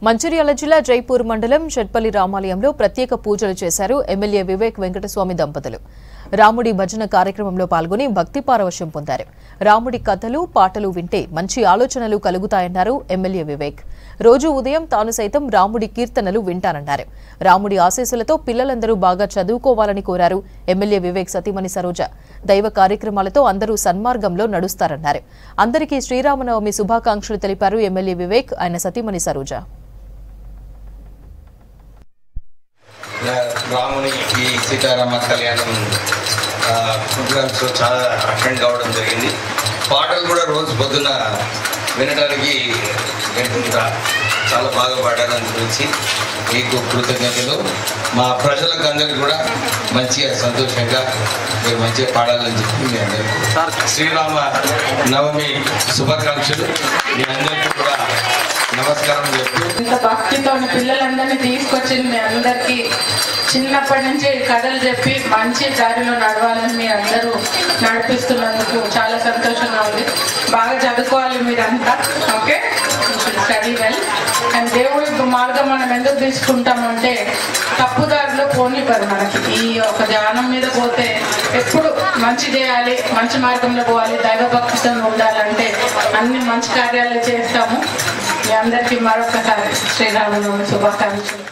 మంచిర్యాల జిల్లా జైపూర్ మండలం షట్పల్లి రామాలయంలో ప్రత్యేక పూజలు చేశారు ఎమ్మెల్యే వివేక్ వెంకటస్వామి దంపతులు. రాముడి భజన కార్యక్రమంలో పాల్గొని భక్తి పారవశ్యం పొందారు. రాముడి కథలు పాటలు వింటే మంచి ఆలోచనలు కలుగుతాయన్నారు ఎమ్మెల్యే వివేక్. రోజు ఉదయం తాను సైతం రాముడి కీర్తనలు వింటానన్నారు. రాముడి ఆశీస్సులతో పిల్లలందరూ బాగా చదువుకోవాలని కోరారు ఎమ్మెల్యే వివేక్ సతీమణి సరోజ. దైవ కార్యక్రమాలతో అందరూ సన్మార్గంలో నడుస్తారన్నారు. అందరికీ శ్రీరామనవమి శుభాకాంక్షలు తెలిపారు ఎమ్మెల్యే వివేక్, ఆయన సతీమణి సరోజ. రాముని ఈ సీతారామ కళ్యాణం ప్రోగ్రామ్స్ చాలా అటెండ్ కావడం జరిగింది. పాటలు కూడా రోజు పొద్దున వినడానికి చాలా బాగా పాడాలని గురించి మీకు కృతజ్ఞతలు. మా ప్రజలకు అందరికీ కూడా మంచిగా సంతోషంగా మీరు మంచిగా పాడాలని చెప్పి మీ అందరికీ శ్రీరామ నవమి శుభాకాంక్షలు. మీ అందరికీ కూడా నమస్కారం చెప్తూ ఇంత భక్తితో పిల్లలందరినీ తీసుకొచ్చింది మీ అందరికీ చిన్నప్పటి నుంచి కథలు చెప్పి మంచి దారిలో నడవాలని మీ అందరూ నడిపిస్తున్నందుకు చాలా సంతోషంగా ఉంది. బాగా చదువుకోవాలి మీరంతా, ఓకే, స్టడీ వెల్. అండ్ దేవుడి మార్గం మనం ఎందుకు తీసుకుంటామంటే తప్పుదారిలో పోనివ్వరు. మనకి ఈ ఒక ధ్యానం మీద పోతే ఎప్పుడు మంచి చేయాలి, మంచి మార్గంలో పోవాలి, దైవభక్తితో ఉండాలంటే అన్ని మంచి కార్యాలు చేస్తాము. మీ అందరికీ మరొకసారి శ్రీరామనవమి శుభాకాంక్షలు.